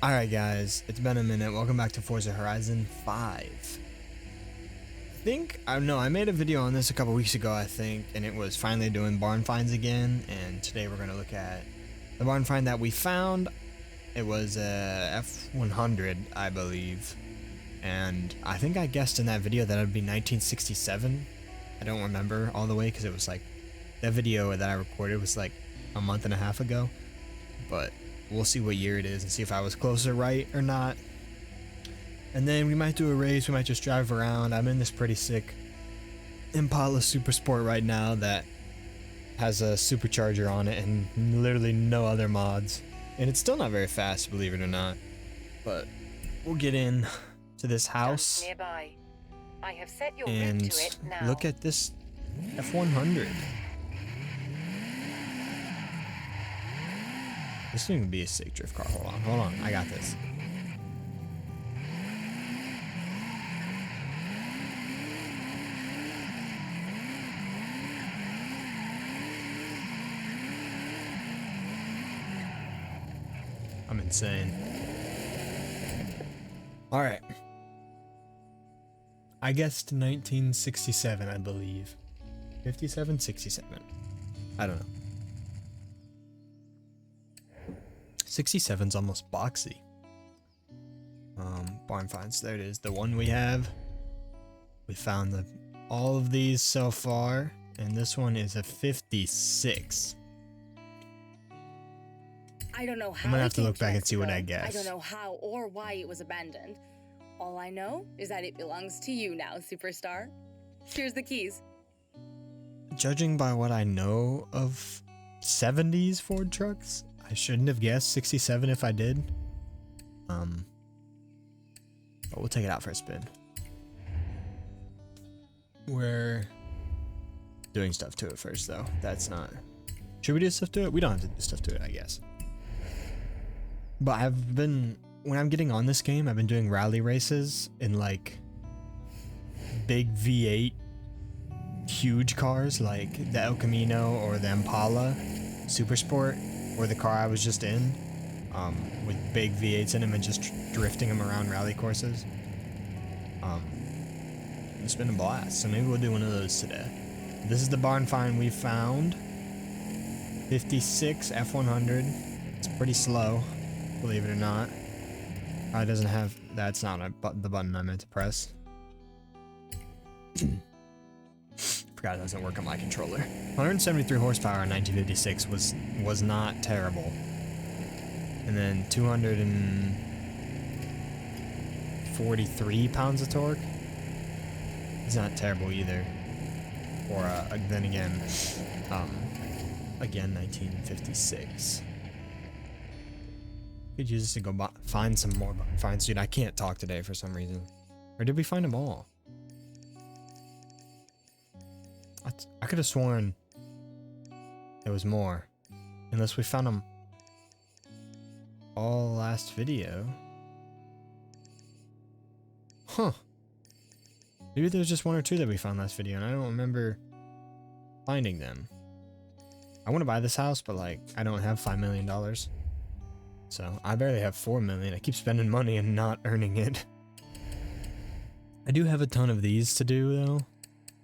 Alright guys, it's been a minute. Welcome back to Forza Horizon 5. I made a video on this a couple weeks ago, I think, and it was finally doing barn finds again, and today we're going to look at the barn find that we found. It was a F100, I believe, and I think I guessed in that video that it would be 1967. I don't remember all the way because it was like, that video that I recorded was like a month and a half ago, but we'll see what year it is and see if I was closer right or not. And then we might do a race, we might just drive around. I'm in this pretty sick Impala Super Sport right now that has a supercharger on it and literally no other mods. And it's still not very fast, believe it or not. But we'll get in to this house nearby. I have set your and route to it now. look at this F100. This thing would be a sick drift car. Hold on, I got this. I'm insane. Alright. I guessed 1967, I believe. 57, 67. I don't know. 67's almost boxy. Barn finds, there it is. The one we have. We found all of these so far, and this one is a 56. I don't know how I'm gonna have to it look came back and see what I Mexico. guess. I don't know how or why it was abandoned. All I know is that it belongs to you now, superstar. Here's the keys. Judging by what I know of 70s Ford trucks, I shouldn't have guessed 67 if I did. But we'll take it out for a spin. We're doing stuff to it first, though. That's not... Should we do stuff to it? We don't have to do stuff to it, I guess. But when I'm getting on this game, I've been doing rally races in like big V8 huge cars like the El Camino or the Impala Super Sport, or the car I was just in, with big V8s in them and just drifting them around rally courses. It's been a blast, so maybe we'll do one of those today. This is the barn find we found. 56 F100. It's pretty slow, believe it or not. It doesn't have, that's not the button I meant to press. Forgot it doesn't work on my controller. 173 horsepower in 1956 was not terrible. And then 243 pounds of torque. It's not terrible either. Or then again, 1956. Could use this to go find some more finds. Dude, I can't talk today for some reason. Or did we find them all? I could have sworn there was more. Unless we found them all last video. Huh. Maybe there's just one or two that we found last video and I don't remember finding them. I want to buy this house, but like, I don't have $5 million. So I barely have 4 million. I keep spending money and not earning it. I do have a ton of these to do though.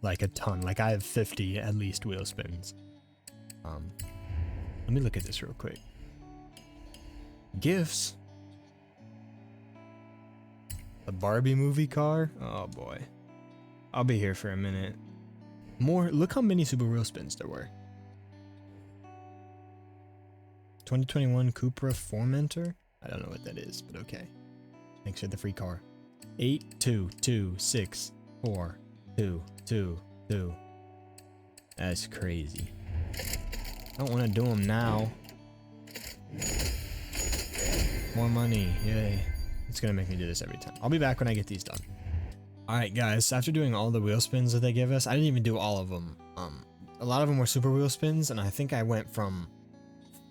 Like a ton. Like I have 50 at least wheel spins. Let me look at this real quick. Gifts. The Barbie movie car. Oh boy. I'll be here for a minute. More. Look how many super wheel spins there were. 2021 Cupra Formentor? I don't know what that is, but okay. Thanks for the free car. 8226422. That's crazy. I don't want to do them now. More money, yay. It's gonna make me do this every time. I'll be back when I get these done. Alright guys, after doing all the wheel spins that they give us, I didn't even do all of them. A lot of them were super wheel spins, and I think I went from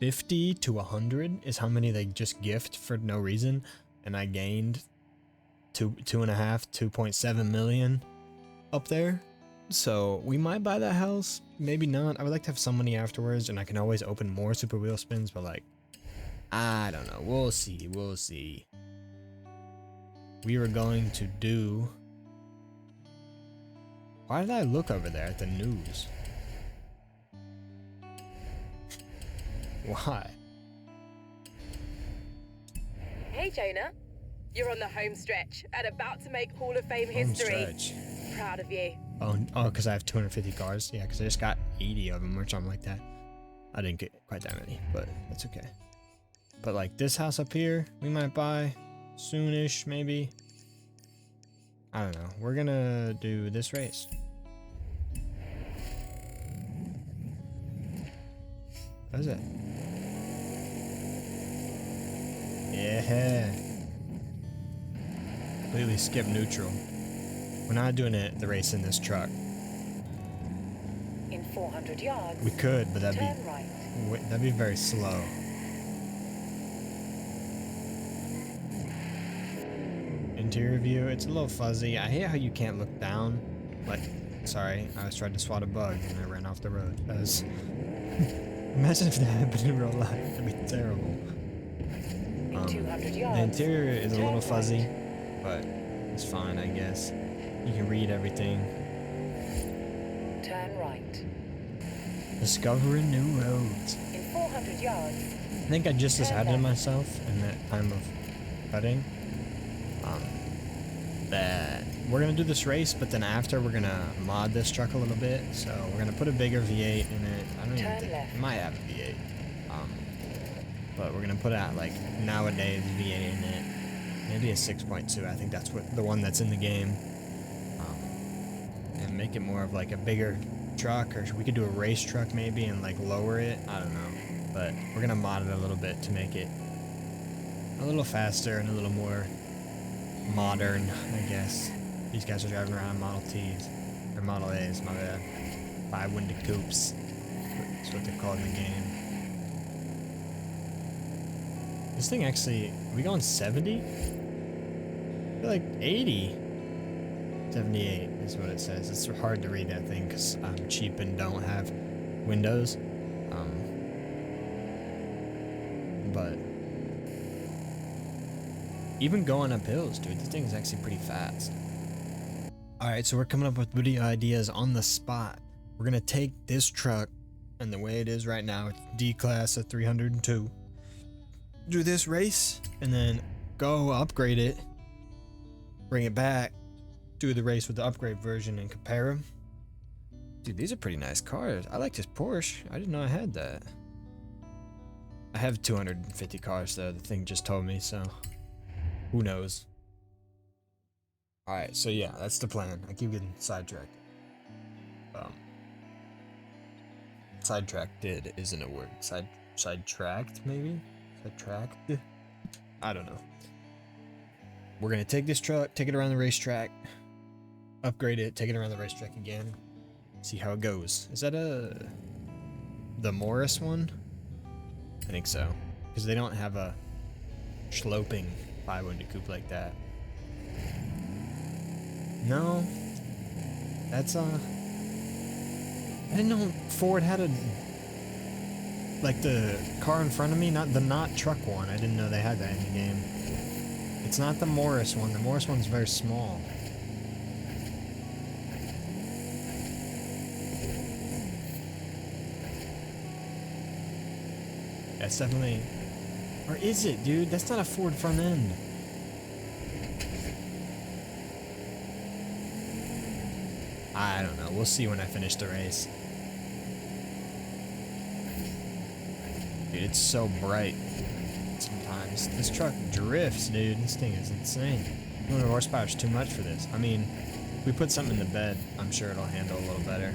50 to 100 is how many they just gift for no reason, and I gained 2.7 million up there. So we might buy that house, maybe not. I would like to have some money afterwards, and I can always open more super wheel spins, but like I don't know. We'll see. We'll see. We were going to do... Why did I look over there at the news? Why? Hey Jonah, you're on the home stretch and about to make Hall of Fame Home history. stretch. Proud of you. Oh, because I have 250 cars? Yeah, because I just got 80 of them or something like that. I didn't get quite that many, but that's okay. But like this house up here, we might buy soonish, maybe. I don't know. We're gonna do this race. What is it? Yeah. Completely skip neutral. We're not doing the race in this truck. In 400 yards, We could, but that'd turn be right. that'd be very slow. Interior view, it's a little fuzzy. I hate how you can't look down. Like, sorry, I was trying to swat a bug and I ran off the road. That was... Imagine if that happened in real life. That'd be terrible. In 200 yards, The interior is a turn little fuzzy, right. but it's fine, I guess. You can read everything. Turn right. Discovering new roads. In 400 yards, I think I just decided to myself in that time of cutting that we're gonna do this race, but then after we're gonna mod this truck a little bit. So we're gonna put a bigger V8 in it. I don't even Turn think left. it might have a V8, but we're gonna put out like nowadays V8 in it. Maybe a 6.2. I think that's what the one that's in the game, and make it more of like a bigger truck, or we could do a race truck maybe and like lower it. I don't know, but we're gonna mod it a little bit to make it a little faster and a little more modern, I guess. These guys are driving around in Model Ts or Model A's, my bad. 5-window coupes. That's what they're called in the game. This thing actually, are we going 70? I feel like 80. 78 is what it says. It's hard to read that thing because I'm cheap and don't have Windows. But even going up hills, dude, this thing is actually pretty fast. Alright, so we're coming up with video ideas on the spot. We're gonna take this truck, and the way it is right now, it's D-Class at 302. Do this race, and then go upgrade it, bring it back, do the race with the upgrade version, and compare them. Dude, these are pretty nice cars. I like this Porsche. I didn't know I had that. I have 250 cars, though. The thing just told me, so who knows. Alright, so yeah, that's the plan. I keep getting sidetracked. Sidetracked isn't a word. Sidetracked, maybe? Sidetracked? I don't know. We're gonna take this truck, take it around the racetrack, upgrade it, take it around the racetrack again, see how it goes. Is that the Morris one? I think so, because they don't have a sloping 5-window coupe like that. No, that's I didn't know Ford had a, like the car in front of me, not truck one. I didn't know they had that in the game. It's not the Morris one. The Morris one's very small. That's definitely, or is it, dude? That's not a Ford front end. I don't know. We'll see when I finish the race. Dude, it's so bright sometimes. This truck drifts, dude. This thing is insane. 200 horsepower is too much for this. I mean, if we put something in the bed, I'm sure it'll handle a little better.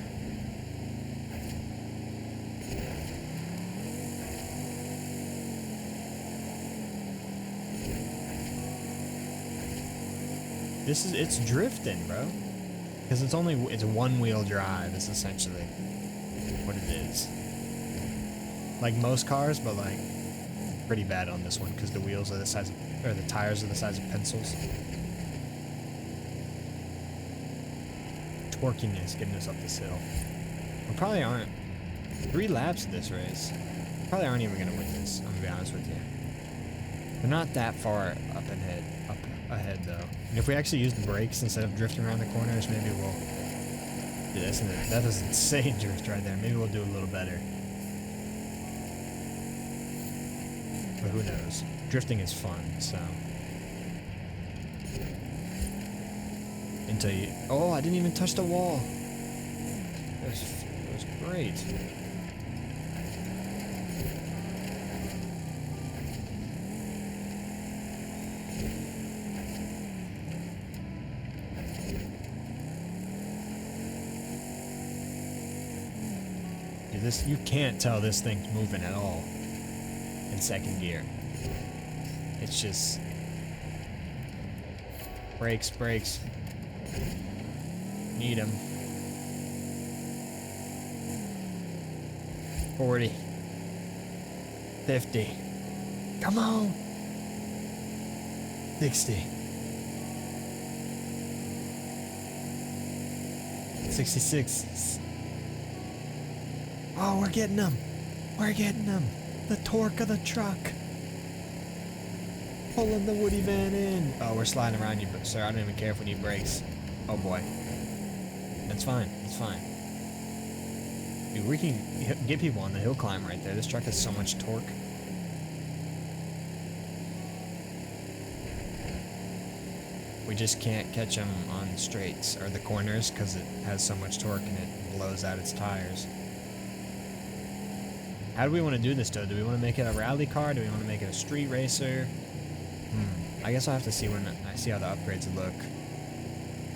It's drifting, bro. Because it's one-wheel drive is essentially what it is. Like most cars, but like pretty bad on this one because the wheels are the size of, or the tires are the size of pencils. Torquiness getting us up this hill. We probably aren't 3 laps of this race. Probably aren't even gonna win this, I'm gonna be honest with you. They're not that far up ahead though. And if we actually use the brakes instead of drifting around the corners, maybe we'll. Dude, that is insane drift right there. Maybe we'll do a little better. But who knows? Drifting is fun, so. Until you. Oh, I didn't even touch the wall. It was great. You can't tell this thing's moving at all in second gear. It's just brakes. Need them. 40. 50. Come on. 60. 66. Oh, we're getting them. We're getting them. The torque of the truck. Pulling the Woody van in. Oh, we're sliding around you, but sir, I don't even care if we need brakes. Oh boy. That's fine. It's fine. Dude, we can get people on the hill climb right there. This truck has so much torque. We just can't catch them on straights or the corners because it has so much torque and it blows out its tires. How do we want to do this though? Do we want to make it a rally car? Do we want to make it a street racer? I guess I'll have to see when I see how the upgrades look.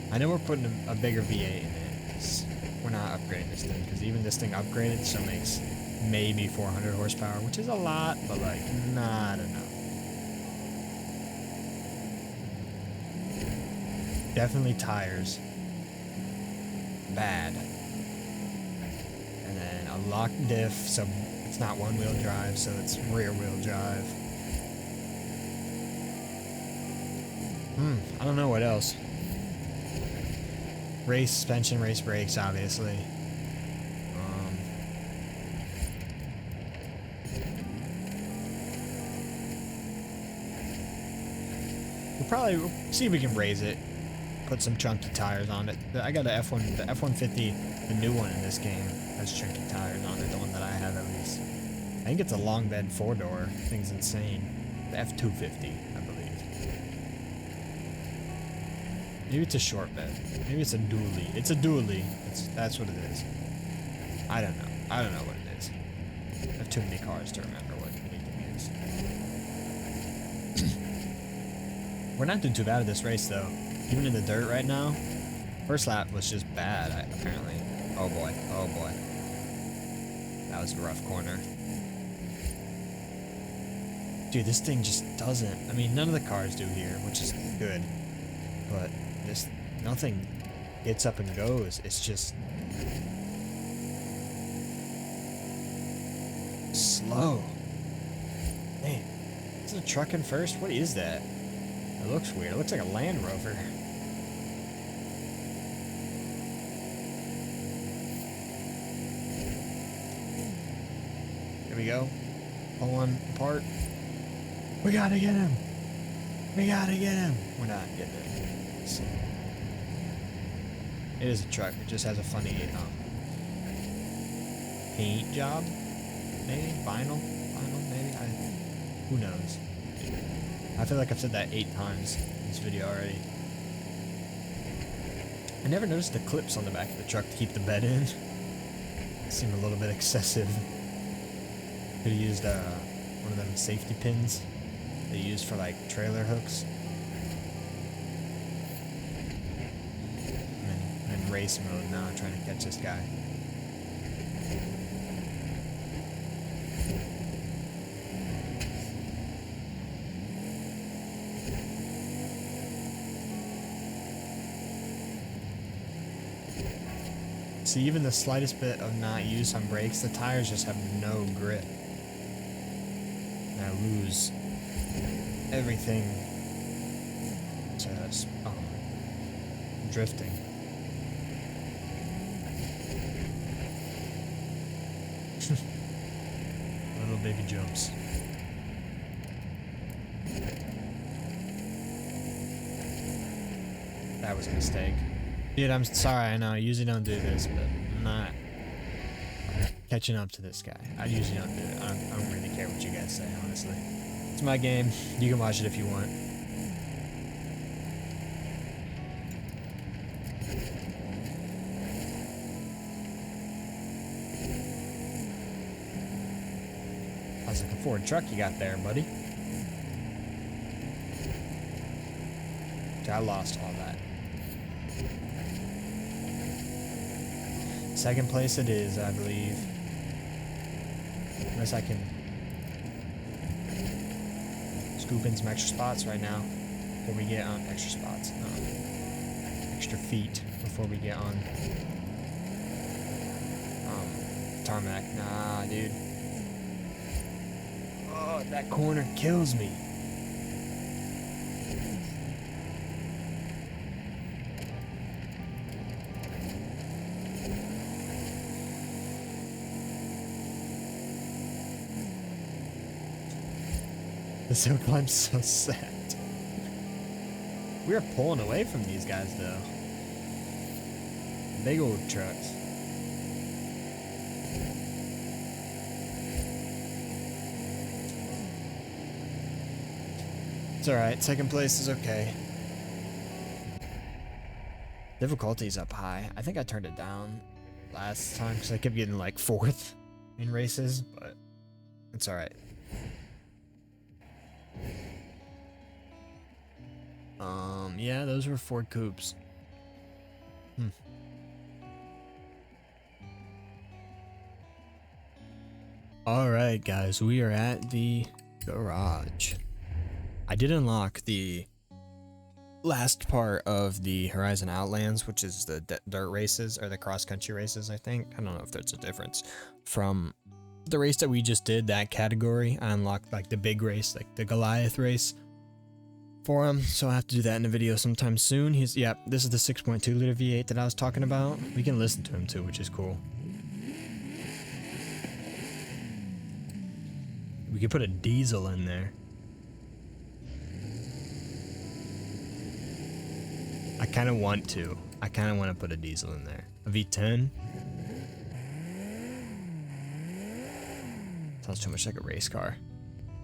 I know we're putting a bigger V8 in it. 'Cause we're not upgrading this thing because even this thing upgraded still makes maybe 400 horsepower, which is a lot, but like not enough. Definitely tires. Bad. And then a lock diff, so it's not one-wheel drive, so it's rear-wheel drive. I don't know what else. Race suspension, race brakes, obviously. We'll probably see if we can raise it. Put some chunky tires on it. I got the F-150, the new one in this game, has chunky tires on it, the one that I have at least. I think it's a long bed 4-door. Thing's insane. The F-250, I believe. Maybe it's a short bed. Maybe it's a dually. It's a dually. That's what it is. I don't know. I don't know what it is. I have too many cars to remember what anything is. We're not doing too bad at this race, though. Even in the dirt right now. First lap was just bad, apparently. Oh boy. Oh boy. That was a rough corner. Dude, this thing just doesn't. I mean, none of the cars do here, which is good. But nothing gets up and goes. It's just slow. Man, is it a truck in first? What is that? It looks weird. It looks like a Land Rover. Here we go. Pull one apart. We gotta get him. We gotta get him. We're not getting him. It is a truck. It just has a funny paint job. Maybe vinyl, maybe. Who knows? I feel like I've said that 8 times in this video already. I never noticed the clips on the back of the truck to keep the bed in. It seemed a little bit excessive. Could have used one of them safety pins they use for like trailer hooks. I'm in race mode now, trying to catch this guy. See, even the slightest bit of not use on brakes, the tires just have no grip. And I lose everything to drifting. Little baby jumps. That was a mistake. Dude, I'm sorry, I know I usually don't do this, but I'm not catching up to this guy. I usually don't do it. I don't really care what you guys say, honestly. It's my game. You can watch it if you want. How's the Ford truck you got there, buddy? I lost all that. Second place it is, I believe. Unless I can scoop in some extra spots right now before we get on extra spots. Extra feet before we get on tarmac. Nah, dude. Oh, that corner kills me. This hill climb's so sad. We are pulling away from these guys though. Big old trucks. It's alright, second place is okay. Difficulty's up high. I think I turned it down last time because I kept getting like 4th in races, but it's alright. Yeah, those were Ford Coupes. Alright guys, we are at the garage. I did unlock the last part of the Horizon Outlands, which is the dirt races, or the cross-country races, I think. I don't know if there's a difference. From the race that we just did, that category, I unlocked like the big race, like the Goliath race for him, so I have to do that in a video sometime soon. This is the 6.2 liter V8 that I was talking about. We can listen to him too, which is cool. We could put a diesel in there. I kind of want to. I kind of want to put a diesel in there. A V10. Sounds too much like a race car.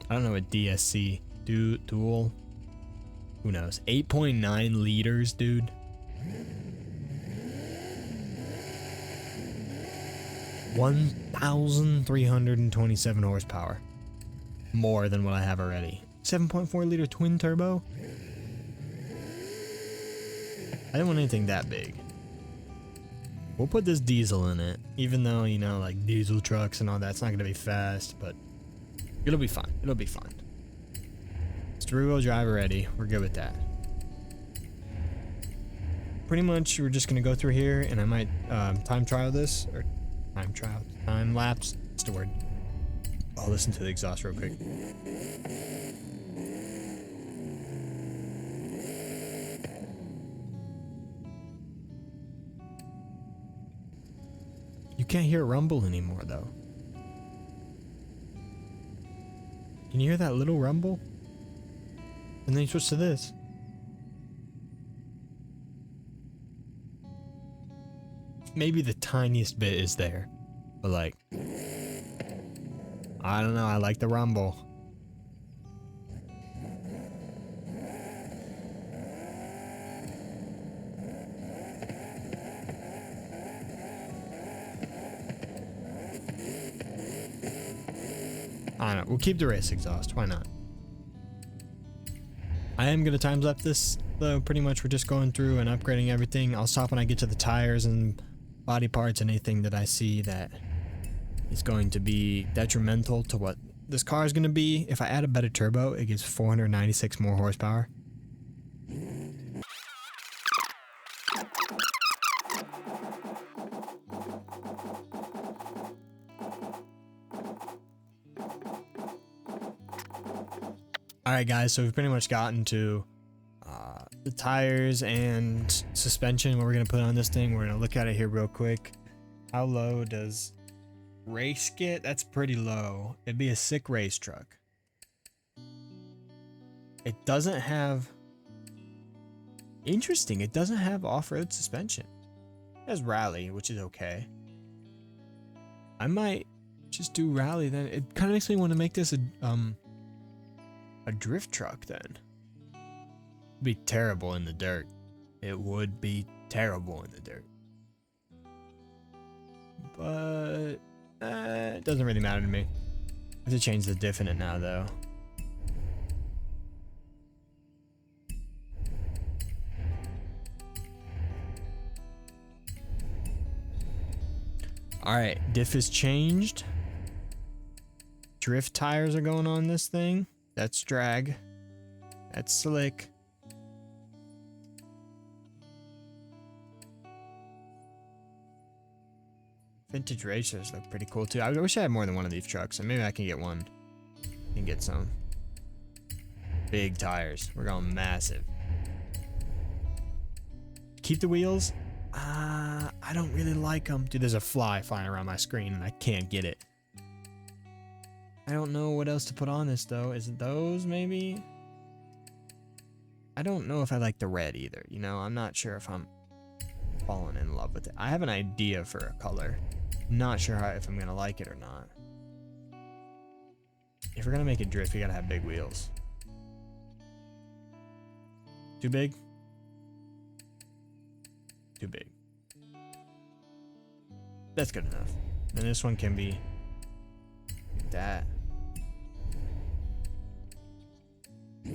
I don't know what DSC dual. Who knows? 8.9 liters, dude. $1,327 horsepower. More than what I have already. 7.4 liter twin turbo. I didn't want anything that big. We'll put this diesel in it, even though, you know, like diesel trucks and all that's not going to be fast, but it'll be fine. It'll be fine. It's rear-wheel drive already. We're good with that. Pretty much, we're just going to go through here, and I might time lapse. That's the word. I'll listen to the exhaust real quick. You can't hear it rumble anymore, though. Can you hear that little rumble? And then you switch to this. Maybe the tiniest bit is there, but like, I don't know, I like the rumble. I don't know, we'll keep the race exhaust, why not? I am going to time lapse this, though. Pretty much we're just going through and upgrading everything. I'll stop when I get to the tires and body parts and anything that I see that is going to be detrimental to what this car is going to be. If I add a better turbo, it gives 496 more horsepower. Alright guys, so we've pretty much gotten to the tires and suspension, what we're going to put on this thing. We're going to look at it here real quick. How low does race get? That's pretty low. It'd be a sick race truck. It doesn't have Interesting, it doesn't have off-road suspension. It has rally, which is okay. I might just do rally then. It kind of makes me want to make this a drift truck then. It'd be terrible in the dirt. It would be terrible in the dirt. But it doesn't really matter to me. I have to change the diff in it now though. Alright, diff is changed. Drift tires are going on this thing. That's drag. That's slick. Vintage racers look pretty cool too. I wish I had more than one of these trucks, and maybe I can get one. And get some. Big tires. We're going massive. Keep the wheels. I don't really like them. Dude, there's a fly flying around my screen and I can't get it. I don't know what else to put on this though. Is it those maybe? I don't know if I like the red either. You know, I'm not sure if I'm falling in love with it. I have an idea for a color. Not sure if I'm gonna like it or not. If we're gonna make it drift, we gotta have big wheels. Too big? Too big. That's good enough. And this one can be like that. I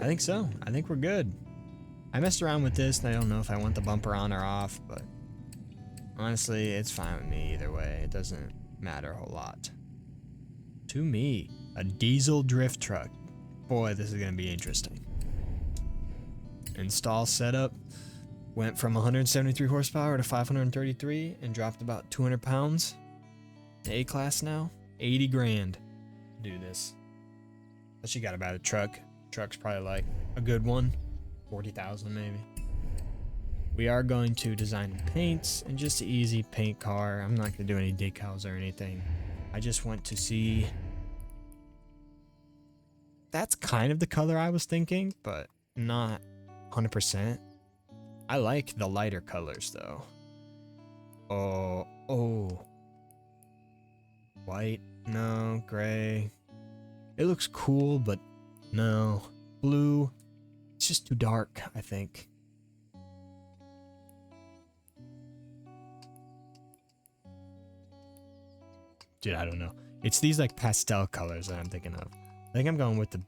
think so. I think we're good. I messed around with this and I don't know if I want the bumper on or off, but honestly, it's fine with me either way. It doesn't matter a whole lot. To me, a diesel drift truck. Boy, this is going to be interesting. Install setup went from 173 horsepower to 533 and dropped about 200 pounds. A-class now, 80 grand to do this. But you got to buy the truck. Truck's probably like a good one, 40,000 maybe. We are going to design paints and just an easy paint car. I'm not going to do any decals or anything. I just want to see. That's kind of the color I was thinking, but not 100%. I like the lighter colors though. Oh. White, no. Gray. It looks cool, but no. Blue, it's just too dark, I think. Dude, I don't know. It's these like pastel colors that I'm thinking of. I think I'm going with the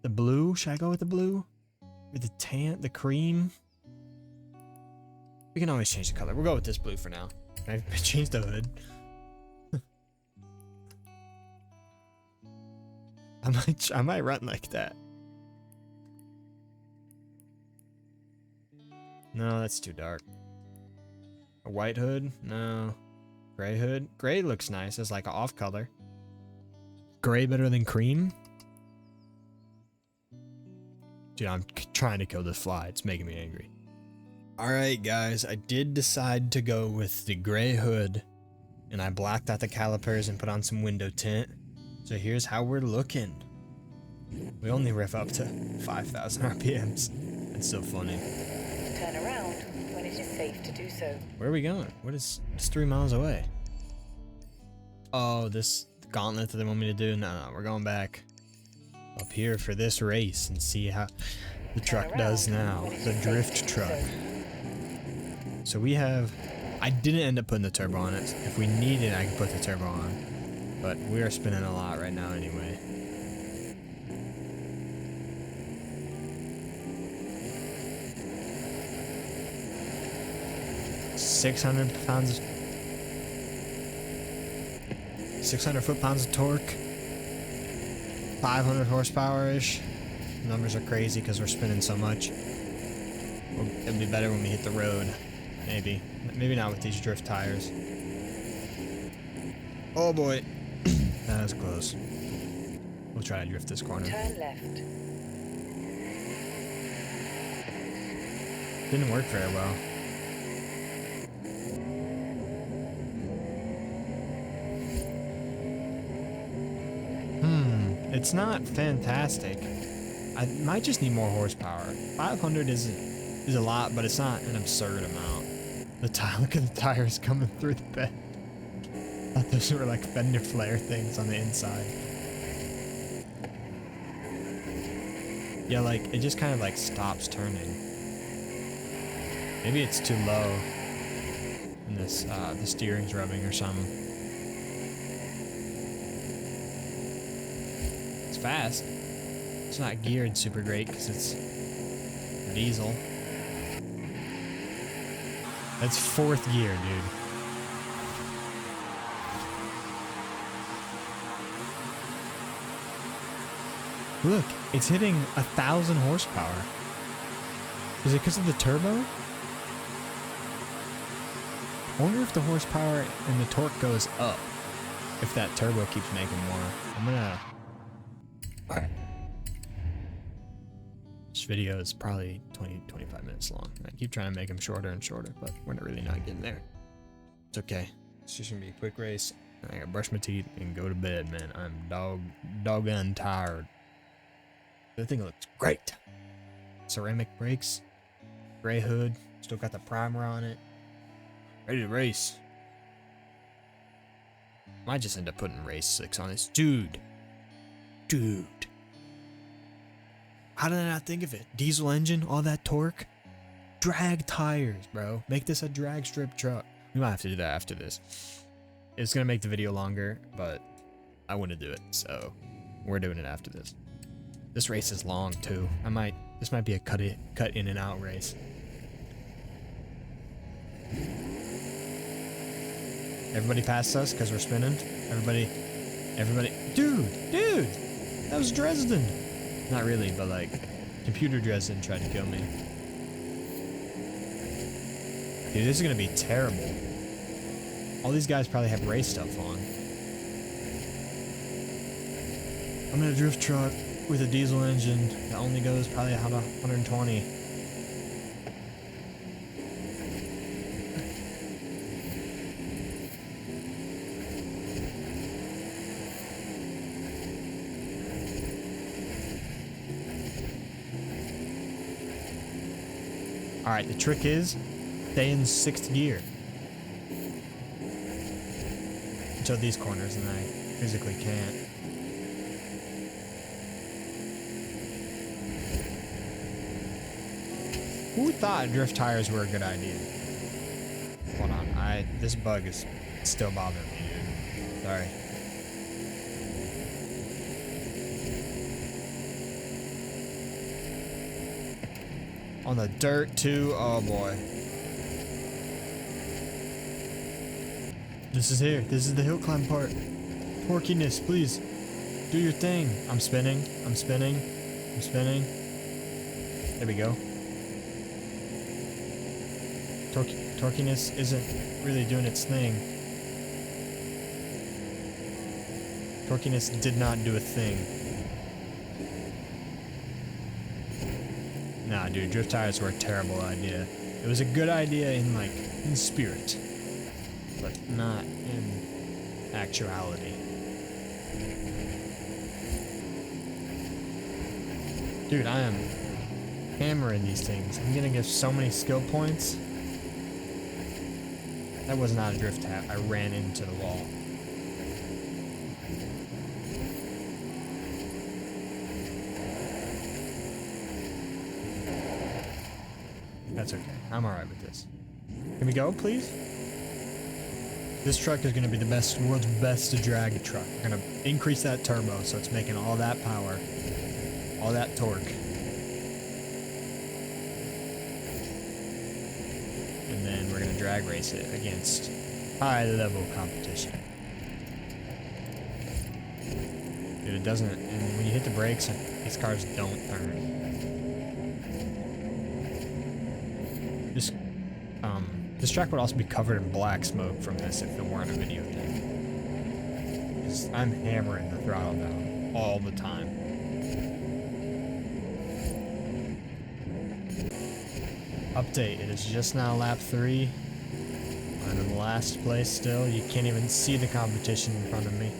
blue. Should I go with the blue? Or the tan, the cream? We can always change the color. We'll go with this blue for now. I changed the hood. I might run like that. No, that's too dark. A white hood? No. Gray hood? Gray looks nice as like an off color. Gray better than cream? Dude, I'm trying to kill this fly. It's making me angry. Alright guys, I did decide to go with the gray hood. And I blacked out the calipers and put on some window tint. So here's how we're looking. We only rev up to 5,000 RPMs. It's so funny. Turn around when it is safe to do so. Where are we going? It's 3 miles away. Oh, this gauntlet that they want me to do? No, we're going back up here for this race and see how the truck does now. The drift truck. So we have... I didn't end up putting the turbo on it. If we need it, I can put the turbo on. But we are spinning a lot right now anyway. $600 foot-pounds of torque, 500 horsepower-ish. Numbers are crazy because we're spinning so much. It'll be better when we hit the road, maybe. Maybe not with these drift tires. Oh boy, that was close. We'll try to drift this corner. Turn left. Didn't work very well. It's not fantastic. I might just need more horsepower. 500 is a lot, but it's not an absurd amount. Look at the tires coming through the bed. I thought those were like fender flare things on the inside. Yeah, like it just kind of like stops turning. Maybe it's too low. And this the steering's rubbing or something. It's fast. It's not geared super great because it's diesel. That's 4th gear, dude. Look, it's hitting 1,000 horsepower. Is it because of the turbo? I wonder if the horsepower and the torque goes up if that turbo keeps making more. I'm gonna... Alright. This video is probably 20-25 minutes long. I keep trying to make them shorter and shorter, but we're not really not getting there. It's okay. It's just gonna be a quick race. I gotta brush my teeth and go to bed, man. I'm doggone tired. The thing looks great. Ceramic brakes, gray hood, still got the primer on it. Ready to race. Might just end up putting race 6 on this. Dude. How did I not think of it? Diesel engine, all that torque. Drag tires, bro. Make this a drag strip truck. We might have to do that after this. It's gonna make the video longer, but I want to do it, so we're doing it after this. This race is long too. This might be a cut in and out race. Everybody passed us because we're spinning. Everybody, dude, that was Dresden. Not really, but like, computer Dresden tried to kill me. Dude, this is gonna be terrible. All these guys probably have race stuff on. I'm in a drift truck with a diesel engine that only goes probably about 120. Alright, the trick is stay in 6th gear until these corners, and I physically can't. Who thought drift tires were a good idea? Hold on, this bug is still bothering me, dude. Sorry. On the dirt too, oh boy. This is here, this is the hill climb part. Torquiness, please, do your thing. I'm spinning. There we go. Torquiness isn't really doing its thing. Torquiness did not do a thing. Nah, dude, drift tires were a terrible idea. It was a good idea in spirit, but not in actuality. Dude, I am hammering these things. I'm gonna give so many skill points. That was not a drift tap. I ran into the wall. That's okay. I'm alright with this. Can we go, please? This truck is going to be the world's best drag truck. We're going to increase that turbo so it's making all that power, all that torque. And then we're going to drag race it against high level competition. Dude, it doesn't, and when you hit the brakes, these cars don't turn. This track would also be covered in black smoke from this if it weren't a video thing. 'Cause I'm hammering the throttle down all the time. Update, it is just now lap 3. I'm in last place still. You can't even see the competition in front of me.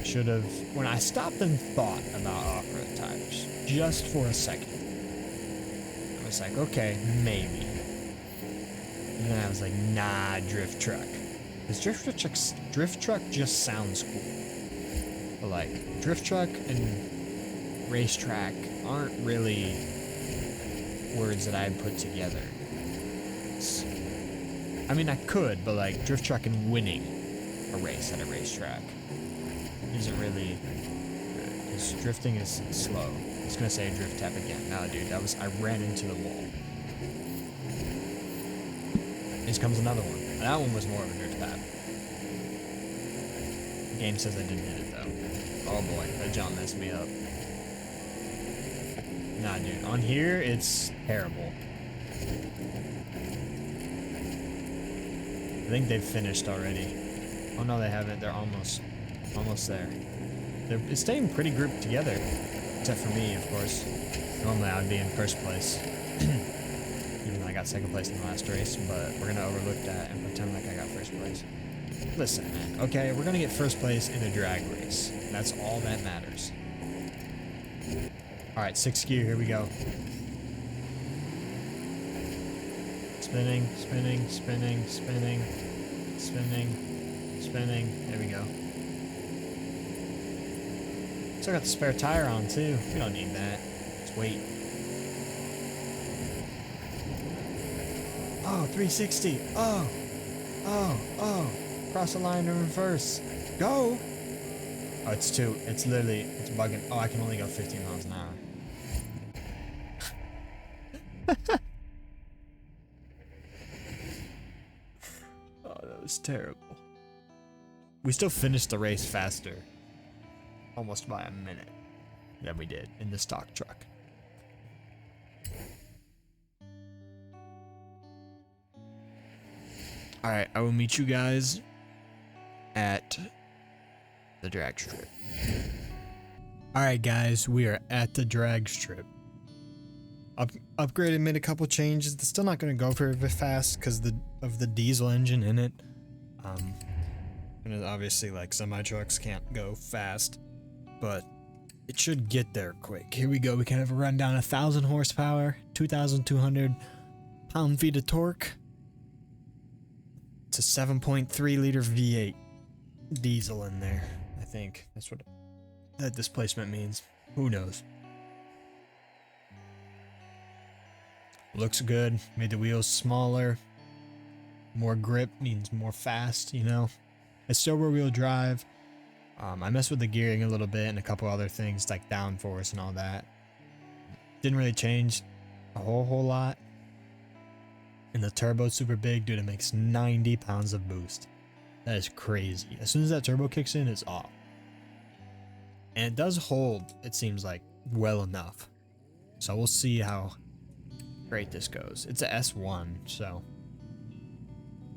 should have, when I stopped and thought about off-road tires, just for a second, I was like, okay, maybe. And then I was like, nah, drift truck. Because drift truck just sounds cool. But like, drift truck and racetrack aren't really words that I'd put together. I mean, I could, but like, drift truck and winning a race at a racetrack isn't really good. Because drifting is slow. It's gonna say drift tap again. No, dude, I ran into the wall. Here comes another one. That one was more of a drift tap. The game says I didn't hit it though. Oh boy, that jump messed me up. Nah, dude, on here it's terrible. I think they've finished already. Oh no, they haven't. They're almost there. They're staying pretty grouped together, except for me, of course. Normally I would be in first place, even though I got second place in the last race. But we're gonna overlook that and pretend like I got first place. Listen, man. Okay, we're gonna get first place in a drag race. That's all that matters. All right, 6th gear. Here we go. Spinning, spinning, spinning, spinning, spinning, spinning. There we go. Still got the spare tire on too. We don't need that. Let's wait. Oh, 360. Oh. Cross the line in reverse. Go. Oh, it's 2. It's literally, it's bugging. Oh, I can only go 15 miles an hour. That was terrible. We still finished the race faster, almost by a minute, than we did in the stock truck. Alright, I will meet you guys at the drag strip. Alright guys, we are at the drag strip. Upgraded, made a couple changes. It's still not going to go very fast because of the diesel engine in it. And obviously, like, semi-trucks can't go fast, but it should get there quick. Here we go. We can have a rundown. 1,000 horsepower, 2,200 pound-feet of torque. It's a 7.3 liter V8 diesel in there. I think that's what that displacement means. Who knows? Looks good. Made the wheels smaller. More grip means more fast, you know. It's still rear-wheel drive. I messed with the gearing a little bit and a couple other things like downforce and all that. Didn't really change a whole lot. And the turbo's super big, dude. It makes 90 pounds of boost. That is crazy. As soon as that turbo kicks in, it's off. And it does hold, it seems like, well enough. So we'll see how great this goes. It's a S1, so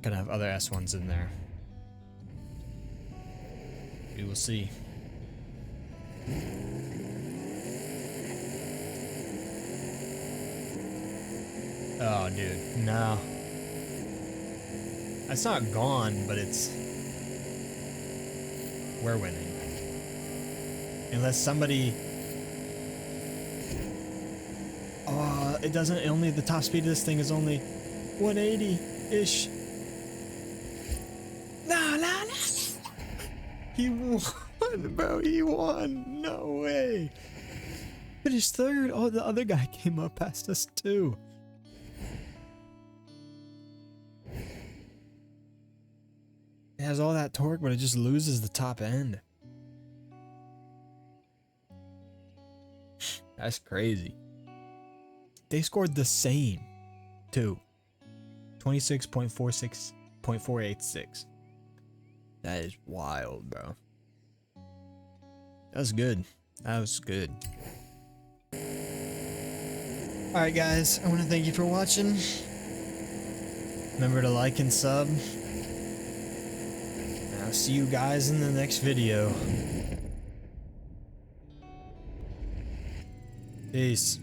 gonna have other S1s in there. We will see. Oh, dude, no. It's not gone, but we're winning. Unless somebody... Oh, it doesn't, only the top speed of this thing is only 180-ish. No. He won, bro. He won. No way. Finished 3rd. Oh, the other guy came up past us too. It has all that torque, but it just loses the top end. That's crazy. They scored the same, too. 26.46.486. That is wild, bro. That was good. That was good. Alright, guys. I want to thank you for watching. Remember to like and sub. And I'll see you guys in the next video. Peace.